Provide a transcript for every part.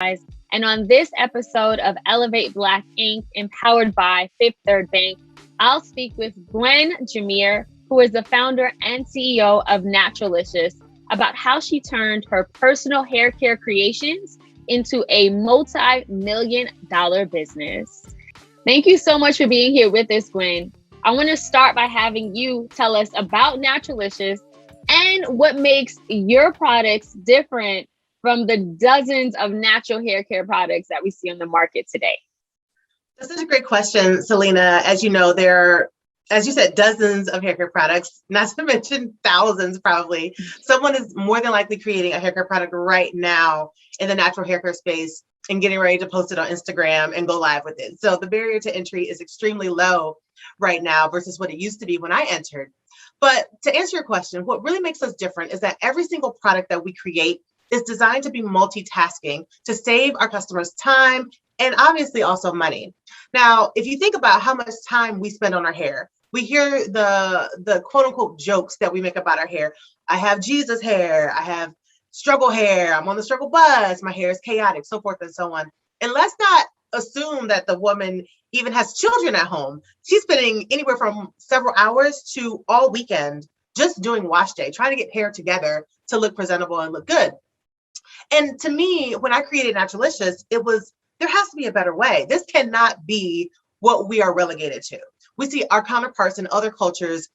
And on this episode of Elevate Black Inc., empowered by Fifth Third Bank, I'll speak with Gwen Jimmere, who is the founder and CEO of Naturalicious, about how she turned her personal hair care creations into a multi-million-dollar business. Thank you so much for being here with us, Gwen. I want to start by having you tell us about Naturalicious and what makes your products different from the dozens of natural hair care products that we see on the market today. This is a great question, Selena. As you know, there are, as you said, dozens of hair care products, not to mention thousands probably. Someone is more than likely creating a hair care product right now in the natural hair care space and getting ready to post it on Instagram and go live with it. So the barrier to entry is extremely low right now versus what it used to be when I entered. But to answer your question, what really makes us different is that every single product that we create is designed to be multitasking to save our customers time and obviously also money. Now, if you think about how much time we spend on our hair, we hear the quote unquote jokes that we make about our hair. I have Jesus hair, I have struggle hair, I'm on the struggle bus, my hair is chaotic, so forth and so on. And let's not assume that the woman even has children at home. She's spending anywhere from several hours to all weekend just doing wash day, trying to get hair together to look presentable and look good. And to me, when I created Naturalicious, it was, there has to be a better way. This cannot be what we are relegated to. We see our counterparts in other cultures,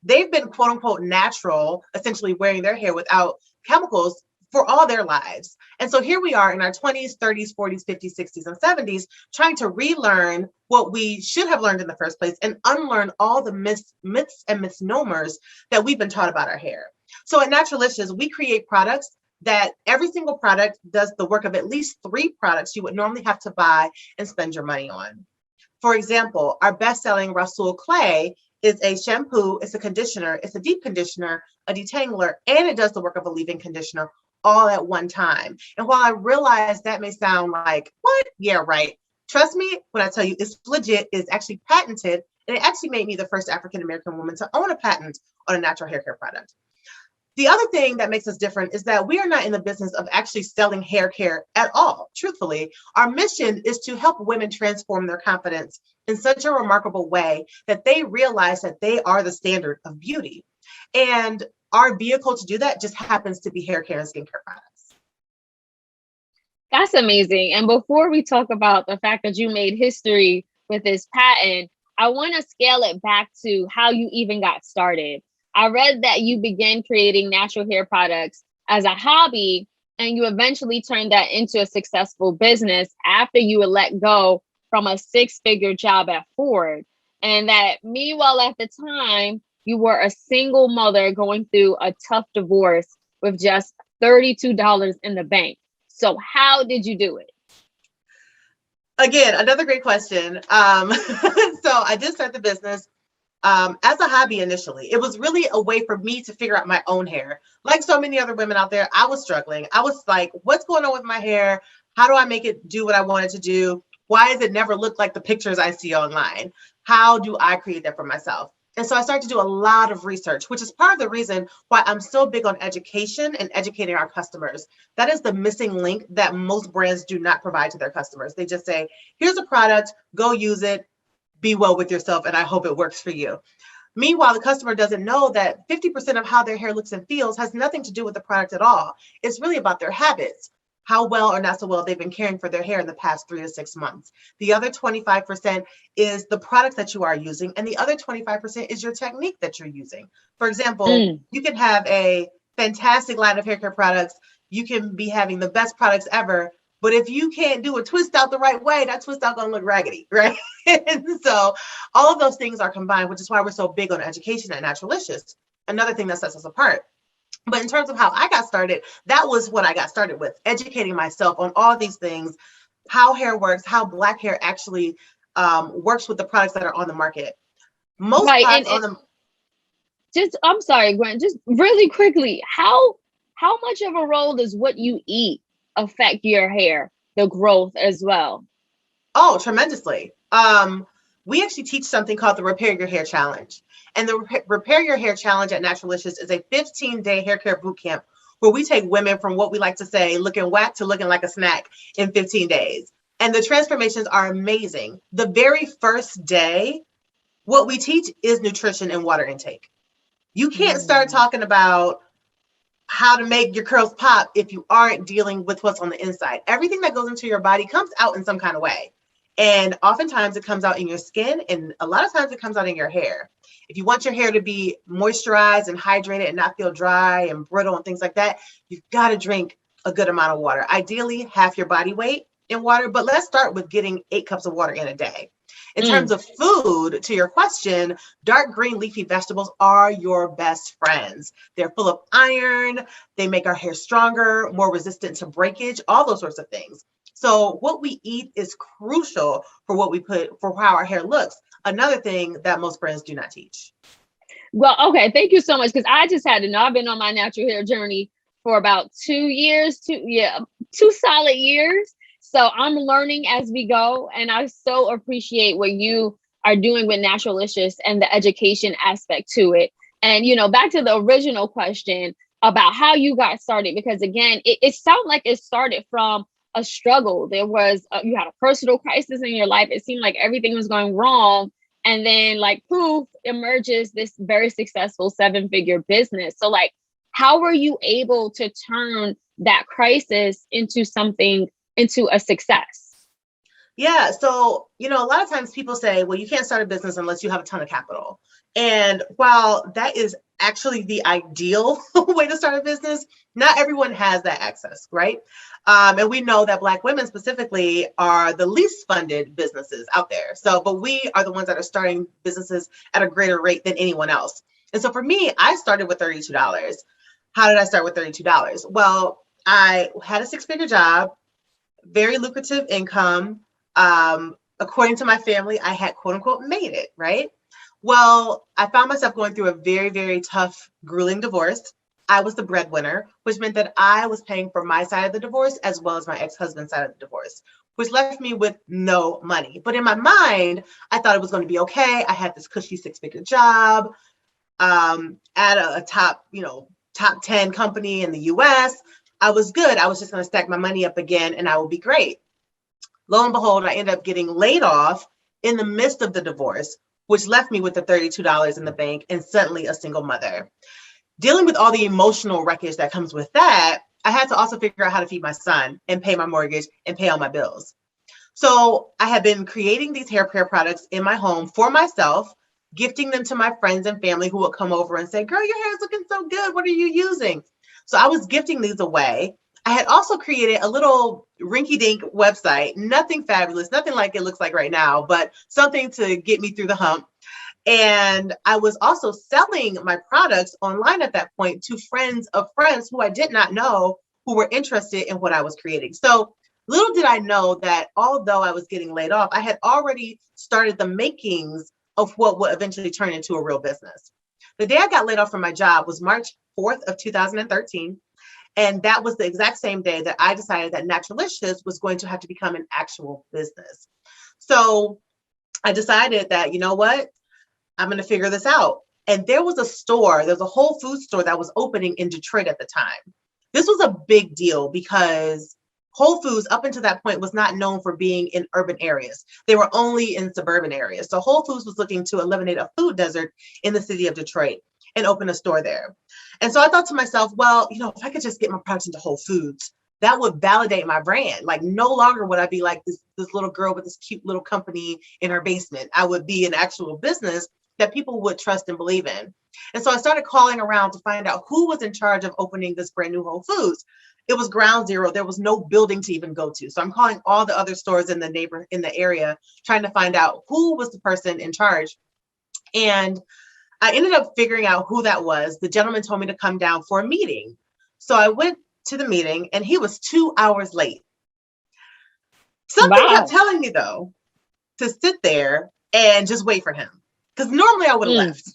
they've been quote unquote natural, essentially wearing their hair without chemicals for all their lives. And so here we are in our 20s, 30s, 40s, 50s, 60s, and 70s, trying to relearn what we should have learned in the first place and unlearn all the myths and misnomers that we've been taught about our hair. So at Naturalicious, we create products that every single product does the work of at least 3 products you would normally have to buy and spend your money on. For example, our best-selling Rasul Clay is a shampoo, it's a conditioner, it's a deep conditioner, a detangler, and it does the work of a leave-in conditioner all at one time. And while I realize that may sound like, what? Yeah, right. Trust me when I tell you it's legit, it's actually patented, and it actually made me the first African-American woman to own a patent on a natural hair care product. The other thing that makes us different is that we are not in the business of actually selling hair care at all. Truthfully, our mission is to help women transform their confidence in such a remarkable way that they realize that they are the standard of beauty. And our vehicle to do that just happens to be hair care and skincare products. That's amazing. And before we talk about the fact that you made history with this patent, I want to scale it back to how you even got started. I read that you began creating natural hair products as a hobby, and you eventually turned that into a successful business after you were let go from a 6-figure job at Ford. And that meanwhile, at the time, you were a single mother going through a tough divorce with just $32 in the bank. So how did you do it? Again, another great question. So I did start the business as a hobby initially. It was really a way for me to figure out my own hair. Like so many other women out there, I was struggling. I was like, what's going on with my hair? How do I make it do what I want it to do? Why does it never look like the pictures I see online? How do I create that for myself? And so I started to do a lot of research, which is part of the reason why I'm so big on education and educating our customers. That is the missing link that most brands do not provide to their customers. They just say, here's a product, go use it, be well with yourself, and I hope it works for you. Meanwhile, the customer doesn't know that 50% of how their hair looks and feels has nothing to do with the product at all. It's really about their habits, how well or not so well they've been caring for their hair in the past 3 to 6 months. The other 25% is the products that you are using, and the other 25% is your technique that you're using. For example, you can have a fantastic line of hair care products. You can be having the best products ever, but if you can't do a twist out the right way, that twist out gonna look raggedy, right? And so all of those things are combined, which is why we're so big on education at Naturalicious. Another thing that sets us apart. But in terms of how I got started, that was what I got started with, educating myself on all these things, how hair works, how Black hair actually works with the products that are on the market. Most products on the... I'm sorry, Gwen, just really quickly, how much of a role does what you eat affect your hair, the growth as well? Oh, tremendously. We actually teach something called the Repair Your Hair Challenge. And the Repair Your Hair Challenge at Naturalicious is a 15-day hair care boot camp where we take women from what we like to say, looking whack to looking like a snack in 15 days. And the transformations are amazing. The very first day, what we teach is nutrition and water intake. You can't start talking about how to make your curls pop if you aren't dealing with what's on the inside. Everything that goes into your body comes out in some kind of way. And oftentimes it comes out in your skin, and a lot of times it comes out in your hair. If you want your hair to be moisturized and hydrated and not feel dry and brittle and things like that, you've got to drink a good amount of water. Ideally, half your body weight in water, but let's start with getting 8 cups of water in a day. In terms of food, to your question, dark green leafy vegetables are your best friends. They're full of iron. They make our hair stronger, more resistant to breakage, all those sorts of things. So what we eat is crucial for what we put, for how our hair looks. Another thing that most brands do not teach. Well, okay. Thank you so much. Because I just had to know, I've been on my natural hair journey for about 2 years, 2 solid years. So I'm learning as we go. And I so appreciate what you are doing with Naturalicious and the education aspect to it. And, back to the original question about how you got started, because again, it sounded like it started from a struggle. There was, you had a personal crisis in your life. It seemed like everything was going wrong. And then like poof, emerges this very successful 7-figure business. So like, how were you able to turn that crisis into a success? Yeah. So, a lot of times people say, well, you can't start a business unless you have a ton of capital. And while that is actually the ideal way to start a business, not everyone has that access, right? And we know that Black women specifically are the least funded businesses out there. So, but we are the ones that are starting businesses at a greater rate than anyone else. And so for me, I started with $32. How did I start with $32? Well, I had a 6-figure job, very lucrative income. According to my family, I had quote unquote made it, right? Well, I found myself going through a very, very tough, grueling divorce. I was the breadwinner, which meant that I was paying for my side of the divorce as well as my ex-husband's side of the divorce, which left me with no money. But in my mind, I thought it was going to be okay. I had this cushy 6-figure job at a top 10 company in the US. I was good. I was just going to stack my money up again and I will be great. Lo and behold, I ended up getting laid off in the midst of the divorce, which left me with the $32 in the bank and suddenly a single mother. Dealing with all the emotional wreckage that comes with that, I had to also figure out how to feed my son and pay my mortgage and pay all my bills. So I had been creating these hair care products in my home for myself, gifting them to my friends and family who would come over and say, girl, your hair is looking so good. What are you using? So I was gifting these away. I had also created a little rinky-dink website, nothing fabulous, nothing like it looks like right now, but something to get me through the hump. And I was also selling my products online at that point to friends of friends who I did not know who were interested in what I was creating. So little did I know that although I was getting laid off, I had already started the makings of what would eventually turn into a real business. The day I got laid off from my job was March 4th of 2013. And that was the exact same day that I decided that Naturalicious was going to have to become an actual business. So I decided that, you know what? I'm going to figure this out. And there was a Whole Foods store that was opening in Detroit at the time. This was a big deal because Whole Foods up until that point was not known for being in urban areas. They were only in suburban areas. So Whole Foods was looking to eliminate a food desert in the city of Detroit and open a store there. And so I thought to myself, well, if I could just get my products into Whole Foods, that would validate my brand. Like no longer would I be like this little girl with this cute little company in her basement. I would be an actual business that people would trust and believe in. And so I started calling around to find out who was in charge of opening this brand new Whole Foods. It was ground zero. There was no building to even go to. So I'm calling all the other stores in the area, trying to find out who was the person in charge. And I ended up figuring out who that was. The gentleman told me to come down for a meeting. So I went to the meeting and he was 2 hours late. Something kept telling me though, to sit there and just wait for him. Because normally I would have left.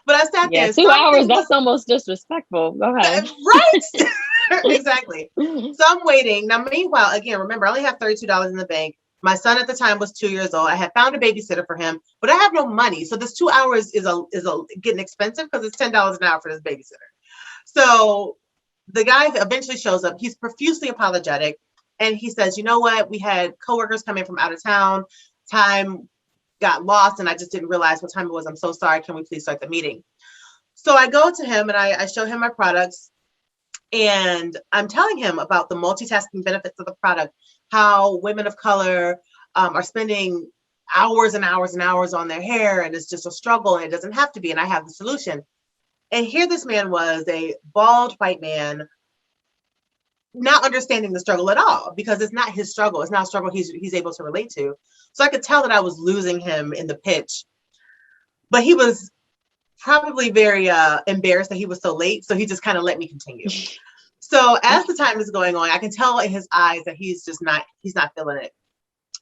But I sat there. 2 hours, that's almost disrespectful. Go ahead. Right? Exactly. So I'm waiting. Now, meanwhile, again, remember, I only have $32 in the bank. My son at the time was 2 years old. I had found a babysitter for him, but I have no money. So this 2 hours is getting expensive because it's $10 an hour for this babysitter. So the guy eventually shows up. He's profusely apologetic. And he says, you know what? We had coworkers come in from out of town. Time got lost and I just didn't realize what time it was. I'm so sorry. Can we please start the meeting? So I go to him and I show him my products. And I'm telling him about the multitasking benefits of the product, how women of color are spending hours and hours and hours on their hair, and it's just a struggle, and it doesn't have to be, and I have the solution. And here this man was, a bald white man, not understanding the struggle at all, because it's not his struggle. It's not a struggle he's able to relate to. So I could tell that I was losing him in the pitch, but he was probably very embarrassed that he was so late. So he just kind of let me continue. So as the time is going on, I can tell in his eyes that he's not feeling it.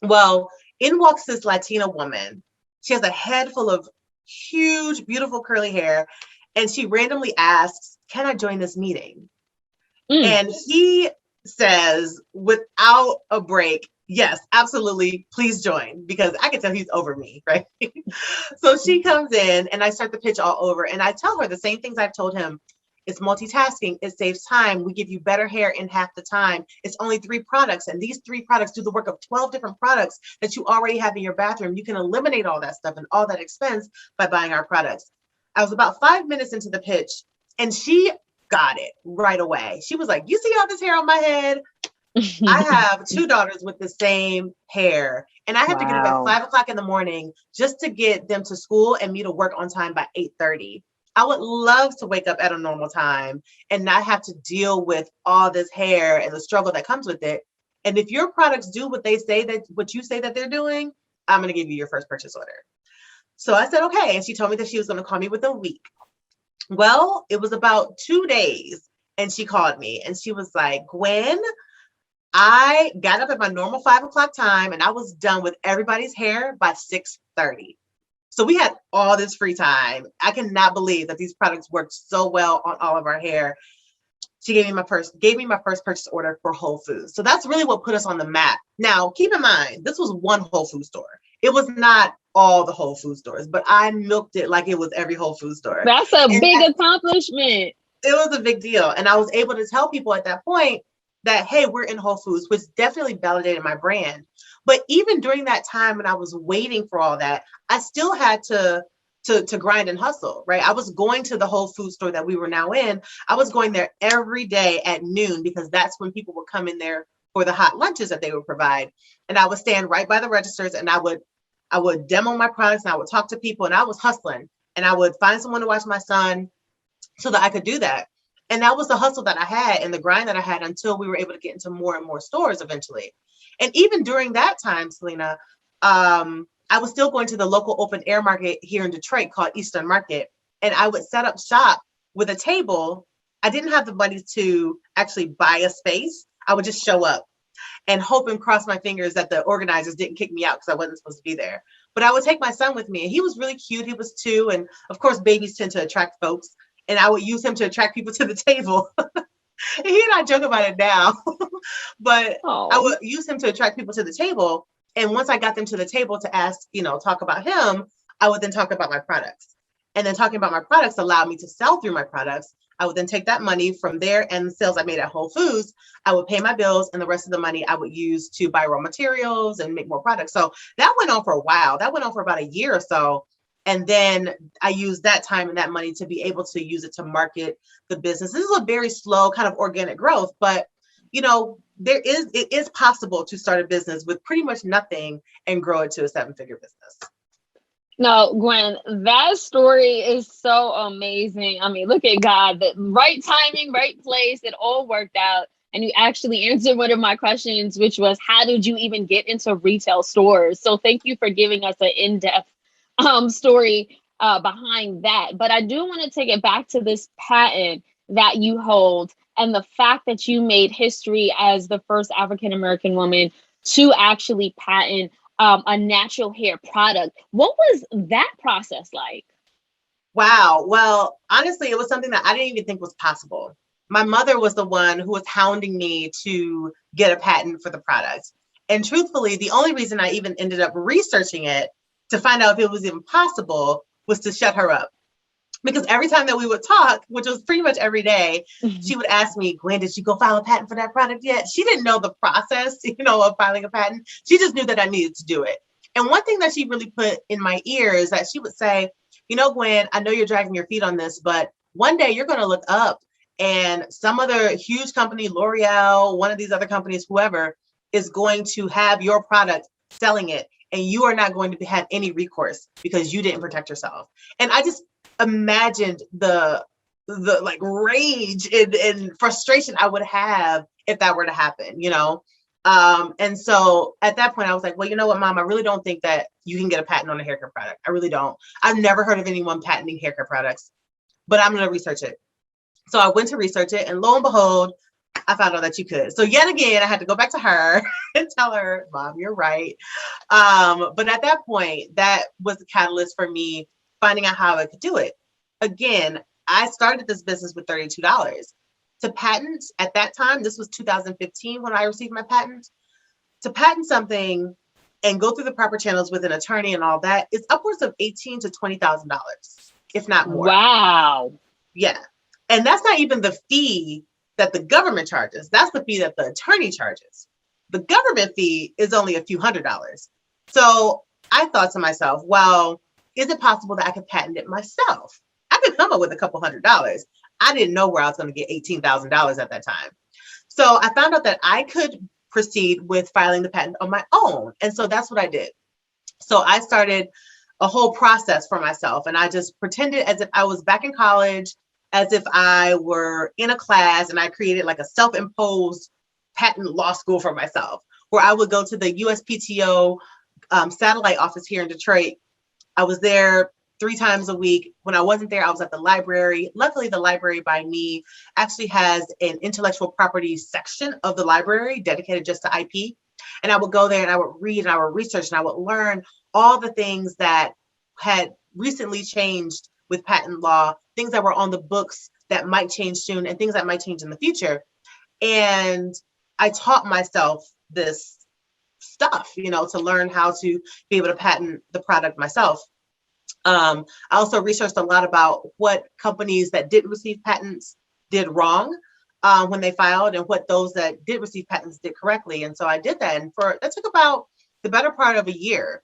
Well, in walks this Latina woman. She has a head full of huge, beautiful curly hair. And she randomly asks, can I join this meeting? And he says, without a break, yes, absolutely, please join, because I can tell he's over me, right? So she comes in and I start the pitch all over. And I tell her the same things I've told him. It's multitasking. It saves time. We give you better hair in half the time. It's only 3 products. And these 3 products do the work of 12 different products that you already have in your bathroom. You can eliminate all that stuff and all that expense by buying our products. I was about 5 minutes into the pitch and she got it right away. She was like, you see all this hair on my head? I have 2 daughters with the same hair, and I have to get up at 5 o'clock in the morning just to get them to school and me to work on time by 8:30. I would love to wake up at a normal time and not have to deal with all this hair and the struggle that comes with it. And if your products do what you say that they're doing, I'm going to give you your first purchase order. So I said, okay. And she told me that she was going to call me within a week. Well, it was about 2 days and she called me and she was like, Gwen, I got up at my normal 5 o'clock time and I was done with everybody's hair by 6:30. So we had all this free time. I cannot believe that these products worked so well on all of our hair. She gave me my first purchase order for Whole Foods. So that's really what put us on the map. Now, keep in mind, this was one Whole Food store. It was not all the Whole Food stores, but I milked it like it was every Whole Food store. That's a big accomplishment. It was a big deal. And I was able to tell people at that point that, hey, we're in Whole Foods, which definitely validated my brand. But even during that time when I was waiting for all that, I still had to grind and hustle, right? I was going to the Whole Food store that we were now in. I was going there every day at noon because that's when people would come in there for the hot lunches that they would provide. And I would stand right by the registers and I would demo my products and I would talk to people and I was hustling and I would find someone to watch my son so that I could do that. And that was the hustle that I had and the grind that I had until we were able to get into more and more stores eventually. And even during that time, Selena, I was still going to the local open air market here in Detroit called Eastern Market. And I would set up shop with a table. I didn't have the money to actually buy a space. I would just show up and hope and cross my fingers that the organizers didn't kick me out because I wasn't supposed to be there. But I would take my son with me and he was really cute. He was 2. And of course, babies tend to attract folks. And I would use him to attract people to the table. And he and I joke about it now, but I would use him to attract people to the table. And once I got them to the table to ask, talk about him, I would then talk about my products. And then talking about my products allowed me to sell through my products. I would then take that money from there and the sales I made at Whole Foods. I would pay my bills and the rest of the money I would use to buy raw materials and make more products. So that went on for a while. That went on for about a year or so. And then I used that time and that money to be able to use it to market the business. This is a very slow kind of organic growth, but it is possible to start a business with pretty much nothing and grow it to a 7-figure business. No, Gwen, that story is so amazing. I mean, look at God, the right timing, right place, it all worked out. And you actually answered one of my questions, which was, how did you even get into retail stores? So thank you for giving us an in-depth story behind that. But I do want to take it back to this patent that you hold and the fact that you made history as the first African-American woman to actually patent a natural hair product. What was that process like? Wow. Well, honestly, it was something that I didn't even think was possible. My mother was the one who was hounding me to get a patent for the product. And truthfully, the only reason I even ended up researching it to find out if it was even possible was to shut her up. Because every time that we would talk, which was pretty much every day, she would ask me, Gwen, did you go file a patent for that product yet? She didn't know the process, of filing a patent. She just knew that I needed to do it. And one thing that she really put in my ear is that she would say, Gwen, I know you're dragging your feet on this, but one day you're going to look up and some other huge company, L'Oreal, one of these other companies, whoever, is going to have your product selling it. And you are not going to have any recourse because you didn't protect yourself. And I just imagined the like rage and frustration I would have if that were to happen, and so at that point I was like, well, you know what, Mom, I really don't think that you can get a patent on a hair care product. I really don't. I've never heard of anyone patenting hair care products, but I'm going to research it. So I went to research it, and lo and behold, I found out that you could. So yet again, I had to go back to her and tell her, Mom, you're right. But at that point, that was the catalyst for me finding out how I could do it. Again, I started this business with $32. To patent at that time, this was 2015 when I received my patent. To patent something and go through the proper channels with an attorney and all that, it's upwards of $18,000 to $20,000, if not more. Wow. Yeah. And that's not even the fee that the government charges. That's the fee that the attorney charges. The government fee is only a few $100s. So I thought to myself, well, is it possible that I could patent it myself? I could come up with a couple $100s. I didn't know where I was going to get $18,000 at that time. So I found out that I could proceed with filing the patent on my own. And so that's what I did. So I started a whole process for myself. And I just pretended as if I was back in college, as if I were in a class, and I created like a self-imposed patent law school for myself, where I would go to the USPTO satellite office here in Detroit. I was there 3 times a week. When I wasn't there, I was at the library. Luckily, the library by me actually has an intellectual property section of the library dedicated just to IP. And I would go there and I would read and I would research and I would learn all the things that had recently changed with patent law, things that were on the books that might change soon and things that might change in the future. And I taught myself this stuff, to learn how to be able to patent the product myself. I also researched a lot about what companies that didn't receive patents did wrong when they filed, and what those that did receive patents did correctly. And so I did that, and that took about the better part of a year.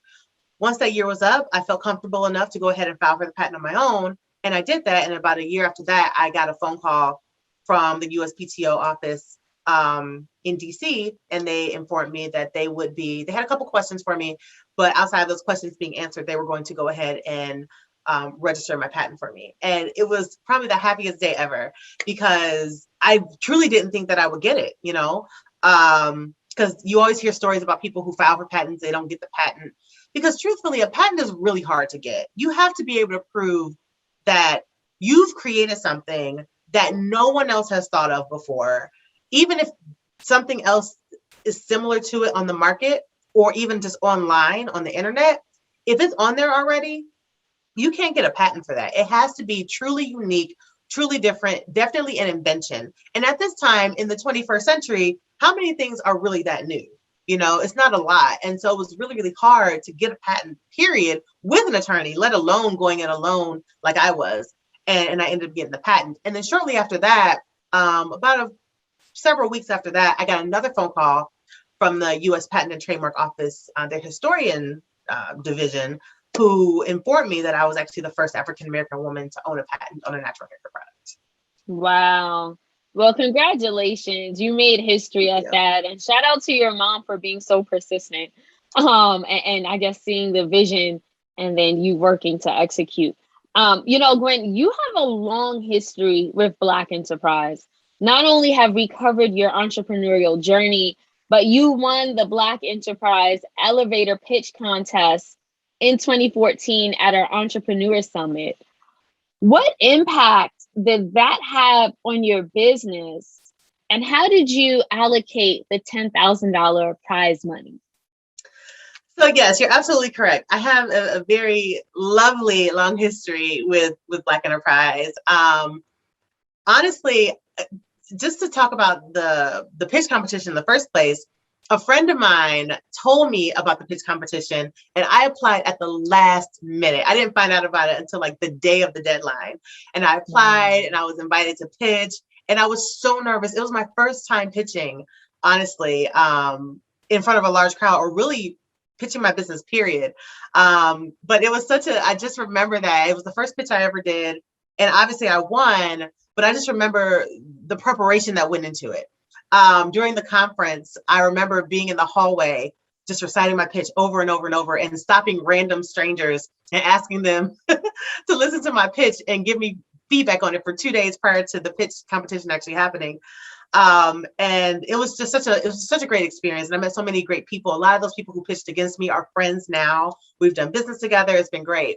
Once that year was up, I felt comfortable enough to go ahead and file for the patent on my own. And I did that. And about a year after that, I got a phone call from the USPTO office in DC, and they informed me that they had a couple questions for me, but outside of those questions being answered, they were going to go ahead and register my patent for me. And it was probably the happiest day ever, because I truly didn't think that I would get it, because you always hear stories about people who file for patents, they don't get the patent. Because truthfully, a patent is really hard to get. You have to be able to prove that you've created something that no one else has thought of before, even if something else is similar to it on the market, or even just online on the internet. If it's on there already, you can't get a patent for that. It has to be truly unique, truly different, definitely an invention. And at this time in the 21st century, how many things are really that new? It's not a lot. And so it was really, really hard to get a patent, period, with an attorney, let alone going it alone like I was. And I ended up getting the patent. And then shortly after that, several weeks after that, I got another phone call from the U.S. Patent and Trademark Office, their historian division, who informed me that I was actually the first African-American woman to own a patent on a natural hair care product. Wow. Well, congratulations. You made history at that. And shout out to your mom for being so persistent. And I guess seeing the vision and then you working to execute. Gwen, you have a long history with Black enterprise. Not only have we covered your entrepreneurial journey, but you won the Black Enterprise Elevator Pitch Contest in 2014 at our Entrepreneur Summit. What impact did that have on your business? And how did you allocate the $10,000 prize money? So yes, you're absolutely correct. I have a very lovely long history with Black Enterprise. Honestly, just to talk about the pitch competition in the first place, a friend of mine told me about the pitch competition, and I applied at the last minute. I didn't find out about it until like the day of the deadline. And I applied and I was invited to pitch, and I was so nervous. It was my first time pitching, honestly, in front of a large crowd, or really pitching my business, period. But it was I just remember that it was the first pitch I ever did. And obviously I won, but I just remember the preparation that went into it. During the conference, I remember being in the hallway, just reciting my pitch over and over and over, and stopping random strangers and asking them to listen to my pitch and give me feedback on it for 2 days prior to the pitch competition actually happening. And it was just such a great experience. And I met so many great people. A lot of those people who pitched against me are friends now. We've done business together. It's been great.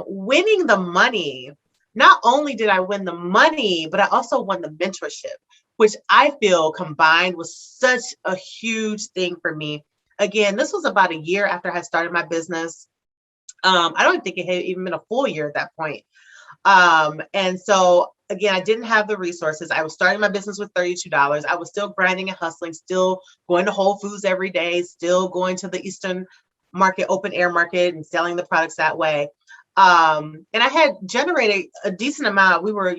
Winning the money, not only did I win the money, but I also won the mentorship, which I feel combined was such a huge thing for me. Again, this was about a year after I started my business. I don't think it had even been a full year at that point. And so again, I didn't have the resources. I was starting my business with $32. I was still grinding and hustling, still going to Whole Foods every day, still going to the Eastern market, open air market, and selling the products that way. And I had generated a decent amount. We were,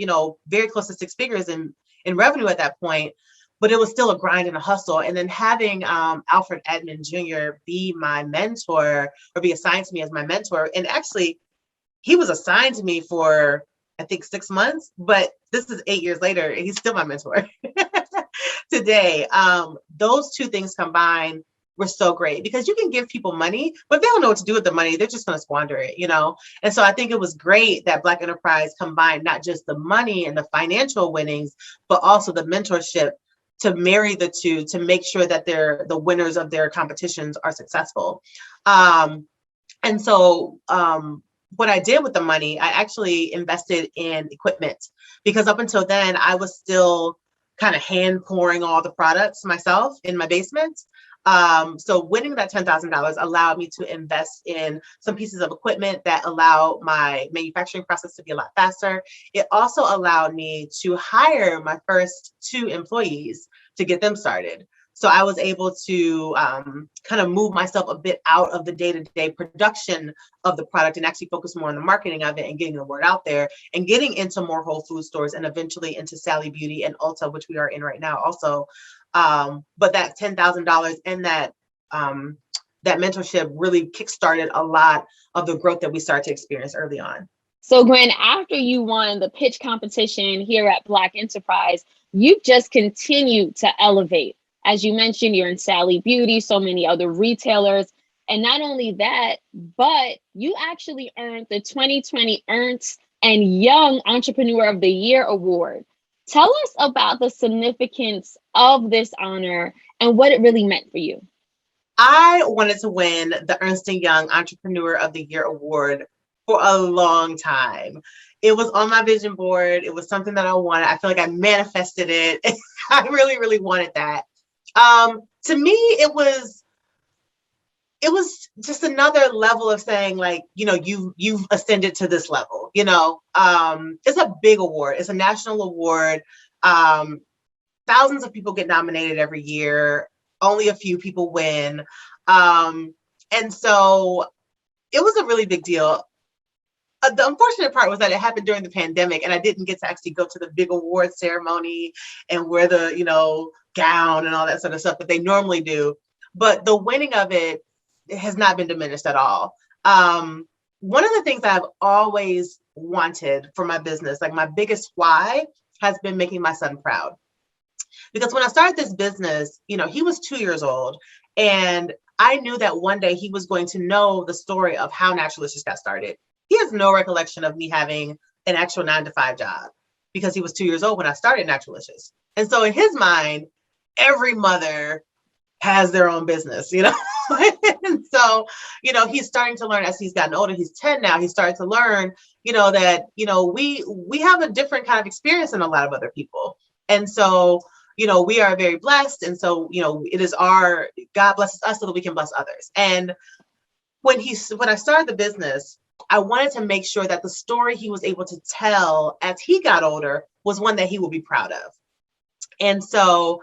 very close to six figures in revenue at that point, but it was still a grind and a hustle. And then having Alfred Edmond Jr. be my mentor, or be assigned to me as my mentor. And actually, he was assigned to me for, I think, 6 months, but this is 8 years later, and he's still my mentor today. Those two things combined were so great, because you can give people money, but if they don't know what to do with the money, they're just going to squander it, And so I think it was great that Black Enterprise combined not just the money and the financial winnings, but also the mentorship, to marry the two, to make sure that they're the winners of their competitions are successful. And so what I did with the money, I actually invested in equipment, because up until then I was still kind of hand pouring all the products myself in my basement. So winning that $10,000 allowed me to invest in some pieces of equipment that allow my manufacturing process to be a lot faster. It also allowed me to hire my first 2 employees to get them started. So I was able to kind of move myself a bit out of the day-to-day production of the product, and actually focus more on the marketing of it and getting the word out there, and getting into more Whole Food stores, and eventually into Sally Beauty and Ulta, which we are in right now also. But that $10,000 and that mentorship really kickstarted a lot of the growth that we started to experience early on. So Gwen, after you won the pitch competition here at Black Enterprise, you've just continued to elevate. As you mentioned, you're in Sally Beauty, so many other retailers. And not only that, but you actually earned the 2020 Ernst and Young Entrepreneur of the Year Award. Tell us about the significance of this honor and what it really meant for you. I wanted to win the Ernst & Young Entrepreneur of the Year Award for a long time. It was on my vision board. It was something that I wanted. I feel like I manifested it. I really, really wanted that. To me, it was just another level of saying, like, you've ascended to this level. It's a big award. It's a national award. Thousands of people get nominated every year. Only a few people win. And so it was a really big deal. The unfortunate part was that it happened during the pandemic, and I didn't get to actually go to the big award ceremony and wear the, gown and all that sort of stuff that they normally do. But the winning of it has not been diminished at all. One of the things I've always wanted for my business, like my biggest why, has been making my son proud. Because when I started this business, he was 2 years old, and I knew that one day he was going to know the story of how Naturalicious got started. He has no recollection of me having an actual 9-to-5 job, because he was 2 years old when I started Naturalicious. And so in his mind, every mother has their own business, And so, he's starting to learn as he's gotten older. He's 10 now. He's starting to learn, that, we have a different kind of experience than a lot of other people. And so, we are very blessed. And so, it is God blesses us so that we can bless others. And when I started the business, I wanted to make sure that the story he was able to tell as he got older was one that he would be proud of. And so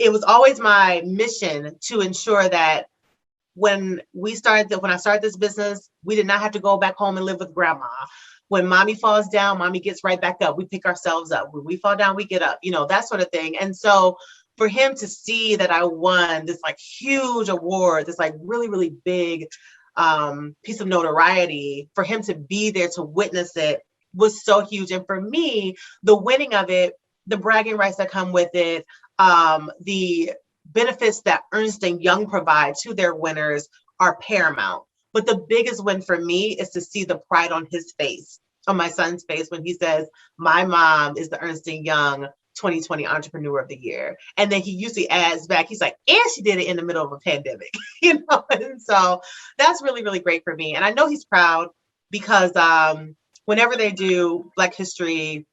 it was always my mission to ensure that when I started this business, we did not have to go back home and live with grandma. When mommy falls down, mommy gets right back up. We pick ourselves up. When we fall down, we get up, that sort of thing. And so for him to see that I won this like huge award, this like really, really big piece of notoriety, for him to be there to witness it was so huge. And for me, the winning of it, the bragging rights that come with it, the benefits that Ernst & Young provide to their winners are paramount. But the biggest win for me is to see the pride on his face, on my son's face, when he says, my mom is the Ernst & Young 2020 Entrepreneur of the Year. And then he usually adds back, he's like, and she did it in the middle of a pandemic, And so that's really, really great for me. And I know he's proud because whenever they do Black History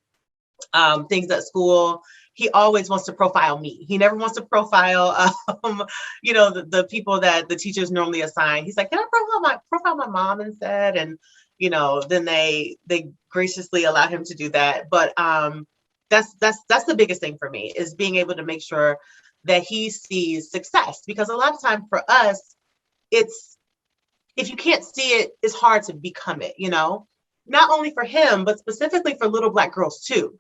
things at school, he always wants to profile me. He never wants to profile, the people that the teachers normally assign. He's like, can I profile my mom instead? And, then they graciously allow him to do that. But that's the biggest thing for me, is being able to make sure that he sees success. Because a lot of time for us, it's, if you can't see it, it's hard to become it, not only for him, but specifically for little Black girls too.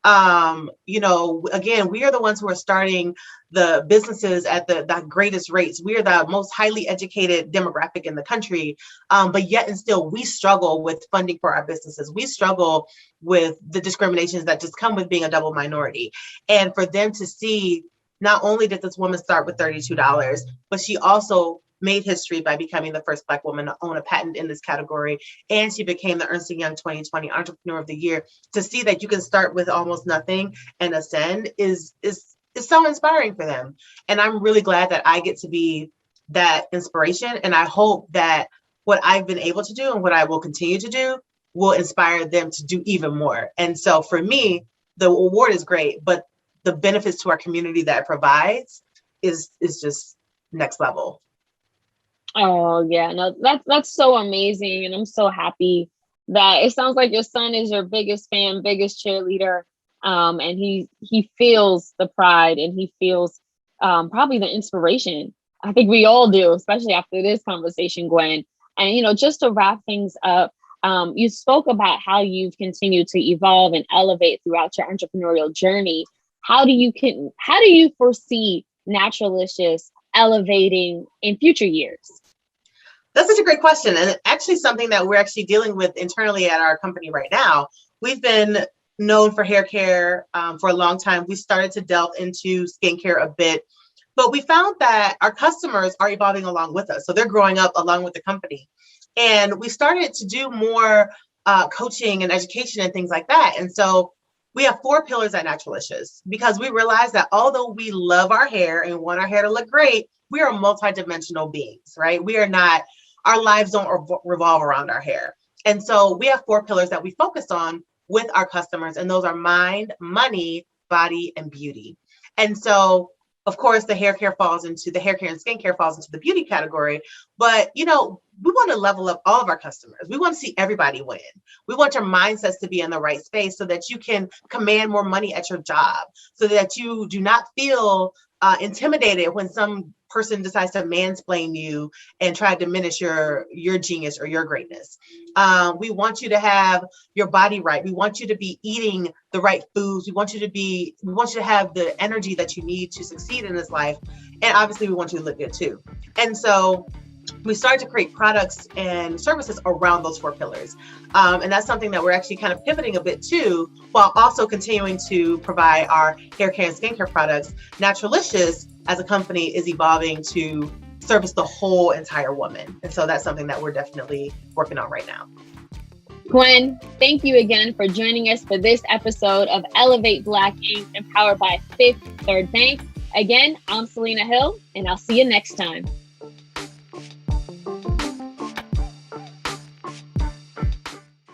Again, we are the ones who are starting the businesses at the greatest rates. We are the most highly educated demographic in the country. But yet and still, we struggle with funding for our businesses. We struggle with the discriminations that just come with being a double minority. And for them to see, not only did this woman start with $32, but she also made history by becoming the first Black woman to own a patent in this category. And she became the Ernst & Young 2020 Entrepreneur of the Year. To see that you can start with almost nothing and ascend is so inspiring for them. And I'm really glad that I get to be that inspiration. And I hope that what I've been able to do and what I will continue to do will inspire them to do even more. And so for me, the award is great, but the benefits to our community that it provides is just next level. Oh yeah, no, that's so amazing. And I'm so happy that it sounds like your son is your biggest fan, biggest cheerleader. And he feels the pride, and he feels probably the inspiration. I think we all do, especially after this conversation, Gwen. And just to wrap things up, you spoke about how you've continued to evolve and elevate throughout your entrepreneurial journey. How do you foresee Naturalicious elevating in future years? That's such a great question. And actually something that we're actually dealing with internally at our company right now. We've been known for hair care for a long time. We started to delve into skincare a bit, but we found that our customers are evolving along with us. So they're growing up along with the company. And we started to do more coaching and education and things like that. And so we have 4 pillars at Naturalicious, because we realize that although we love our hair and want our hair to look great, we are multidimensional beings, right? We are not, our lives don't revolve around our hair. And so we have 4 pillars that we focus on with our customers, and those are mind, money, body, and beauty. And so, of course, the hair care and skincare falls into the beauty category. But, we want to level up all of our customers. We want to see everybody win. We want your mindsets to be in the right space so that you can command more money at your job, so that you do not feel intimidated when some person decides to mansplain you and try to diminish your genius or your greatness. We want you to have your body right. We want you to be eating the right foods. We want you to have the energy that you need to succeed in this life. And obviously we want you to look good too. And so we started to create products and services around those 4 pillars. And that's something that we're actually kind of pivoting a bit to, while also continuing to provide our hair care and skincare products. Naturalicious as a company is evolving to service the whole entire woman. And so that's something that we're definitely working on right now. Gwen, thank you again for joining us for this episode of Elevate Black Inc., empowered by Fifth Third Bank. Again, I'm Selena Hill, and I'll see you next time.